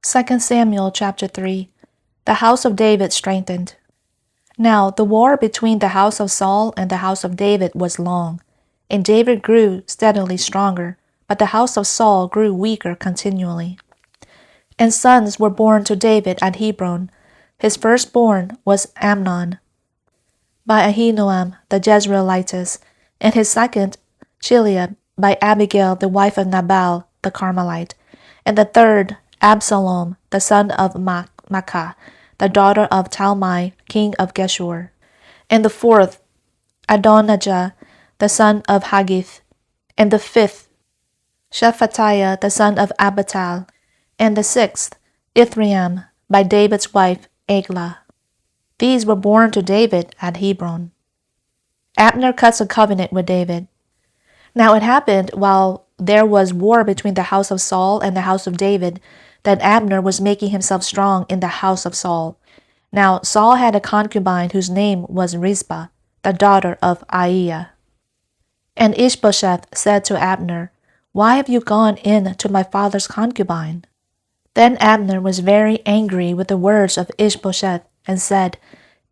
2 Samuel chapter 3. The house of David strengthened. Now the war between the house of Saul and the house of David was long, and David grew steadily stronger, but the house of Saul grew weaker continually. And sons were born to David at Hebron. His firstborn was Amnon, by Ahinoam the Jezreelitess, and his second, Chileab, by Abigail the wife of Nabal the Carmelite, and the third, Absalom the son of Maacah, the daughter of Talmai, king of Geshur, and the fourth, Adonijah the son of Haggith, and the fifth, Shephatiah the son of Abital, and the sixth, Ithream, by David's wife Eglah. These were born to David at Hebron. Abner cuts a covenant with David. Now it happened while there was war between the house of Saul and the house of David, that Abner was making himself strong in the house of Saul. Now Saul had a concubine whose name was Rizpah, the daughter of Aiah. And Ishbosheth said to Abner, "Why have you gone in to my father's concubine?" Then Abner was very angry with the words of Ishbosheth, and said,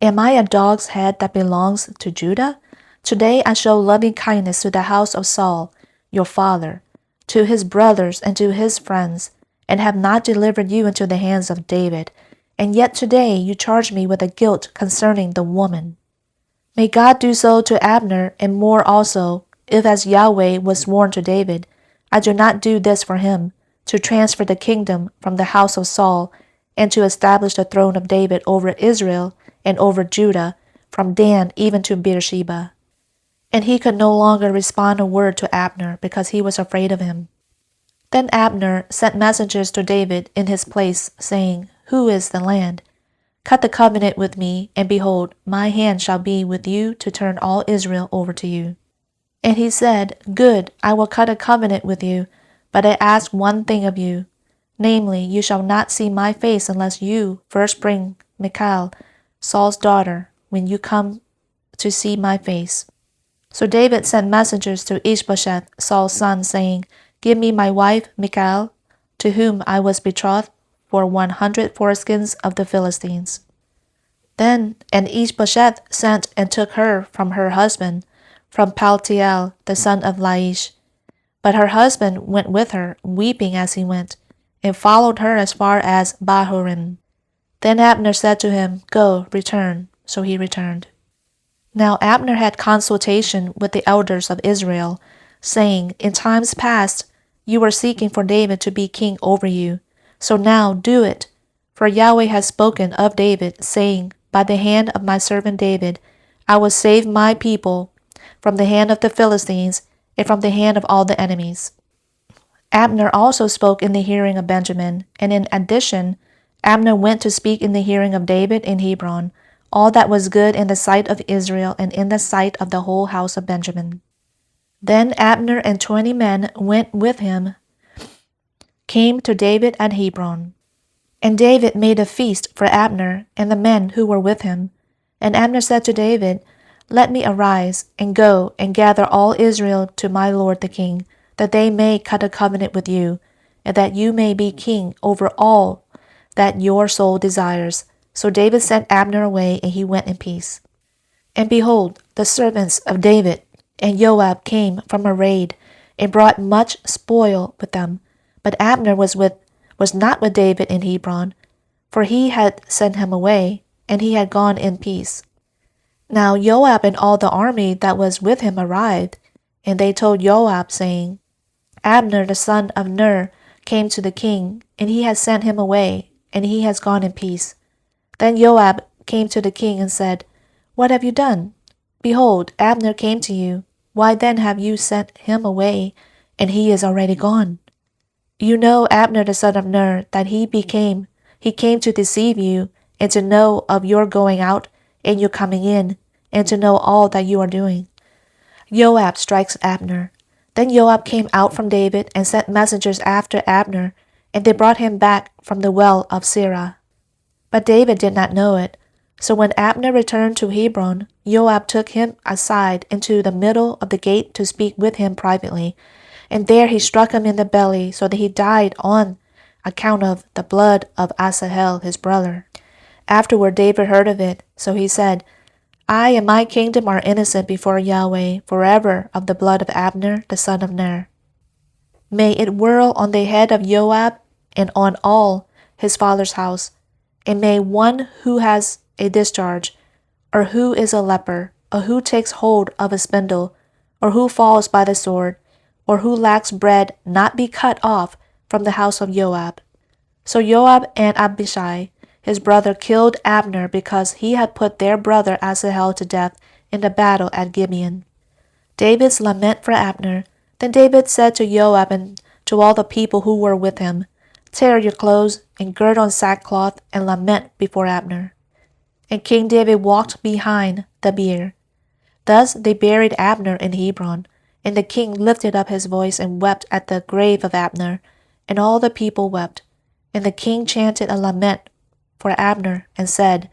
"Am I a dog's head that belongs to Judah? Today I show loving kindness to the house of Saul, your father, to his brothers and to his friends, and have not delivered you into the hands of David. And yet today you charge me with a guilt concerning the woman. May God do so to Abner, and more also, if as Yahweh was sworn to David, I do not do this for him, to transfer the kingdom from the house of Saul, and to establish the throne of David over Israel and over Judah, from Dan even to Beersheba." And he could no longer respond a word to Abner, because he was afraid of him. Then Abner sent messengers to David in his place, saying, "Who is the land? Cut the covenant with me, and behold, my hand shall be with you to turn all Israel over to you." And he said, "Good, I will cut a covenant with you, but I ask one thing of you, namely, you shall not see my face unless you first bring Michal, Saul's daughter, when you come to see my face." So David sent messengers to Ishbosheth, Saul's son, saying, "Give me my wife Michal, to whom I was betrothed, for 100 foreskins of the Philistines." And Ishbosheth sent and took her from her husband, from Paltiel, the son of Laish. But her husband went with her, weeping as he went, and followed her as far as Bahurim. Then Abner said to him, "Go, return." So he returned. Now Abner had consultation with the elders of Israel, saying, "In times past you were seeking for David to be king over you. So now do it. For Yahweh has spoken of David, saying, By the hand of my servant David, I will save my people from the hand of the Philistines and from the hand of all the enemies." Abner also spoke in the hearing of Benjamin, and in addition, Abner went to speak in the hearing of David in Hebron, all that was good in the sight of Israel and in the sight of the whole house of Benjamin. Then Abner and 20 men went with him, came to David at Hebron. And David made a feast for Abner and the men who were with him. And Abner said to David, "Let me arise and go and gather all Israel to my lord the king, that they may cut a covenant with you, and that you may be king over all that your soul desires." So David sent Abner away, and he went in peace. And behold, the servants of David and Joab came from a raid, and brought much spoil with them. But Abner was not with David in Hebron, for he had sent him away, and he had gone in peace. Now Joab and all the army that was with him arrived, and they told Joab, saying, "Abner the son of Ner came to the king, and he has sent him away, and he has gone in peace." Then Joab came to the king and said, "What have you done? Behold, Abner came to you. Why then have you sent him away, and he is already gone? You know Abner the son of Ner, that he came to deceive you, and to know of your going out and your coming in, and to know all that you are doing." Joab strikes Abner. Then Joab came out from David and sent messengers after Abner, and they brought him back from the well of Sirah. But David did not know it. So when Abner returned to Hebron, Joab took him aside into the middle of the gate to speak with him privately, and there he struck him in the belly, so that he died on account of the blood of Asahel his brother. Afterward David heard of it, so he said, I and my kingdom are innocent before Yahweh forever of the blood of Abner the son of Ner. May it whirl on the head of Joab and on all his father's house, and may one who has a discharge, or who is a leper, or who takes hold of a spindle, or who falls by the sword, or who lacks bread not be cut off from the house of Joab. So Joab and Abishai, his brother, killed Abner because he had put their brother Asahel to death in the battle at Gibeon. David's lament for Abner. Then David said to Joab and to all the people who were with him, Tear your clothes and gird on sackcloth and lament before Abner. And King David walked behind the bier. Thus they buried Abner in Hebron, and the king lifted up his voice and wept at the grave of Abner, and all the people wept. And the king chanted a lament for Abner and said,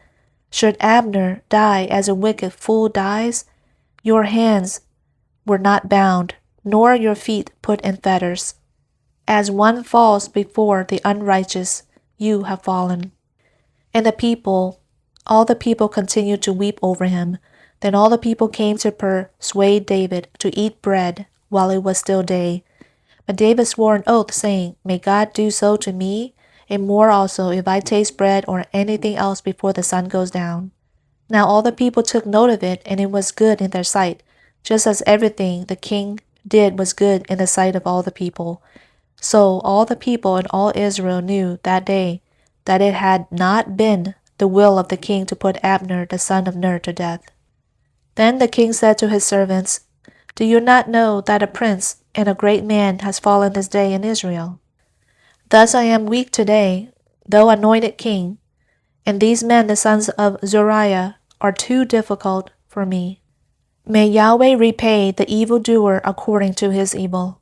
Should Abner die as a wicked fool dies? Your hands were not bound, nor your feet put in fetters. As one falls before the unrighteous, you have fallen. And all the people continued to weep over him. Then all the people came to persuade David to eat bread while it was still day. But David swore an oath, saying, May God do so to me, and more also, if I taste bread or anything else before the sun goes down. Now all the people took note of it, and it was good in their sight, just as everything the king did was good in the sight of all the people. So all the people and all Israel knew that day that it had not been the will of the king to put Abner the son of Ner to death. Then the king said to his servants, Do you not know that a prince and a great man has fallen this day in Israel? Thus I am weak today, though anointed king, and these men, the sons of Zeruiah, are too difficult for me. May Yahweh repay the evildoer according to his evil.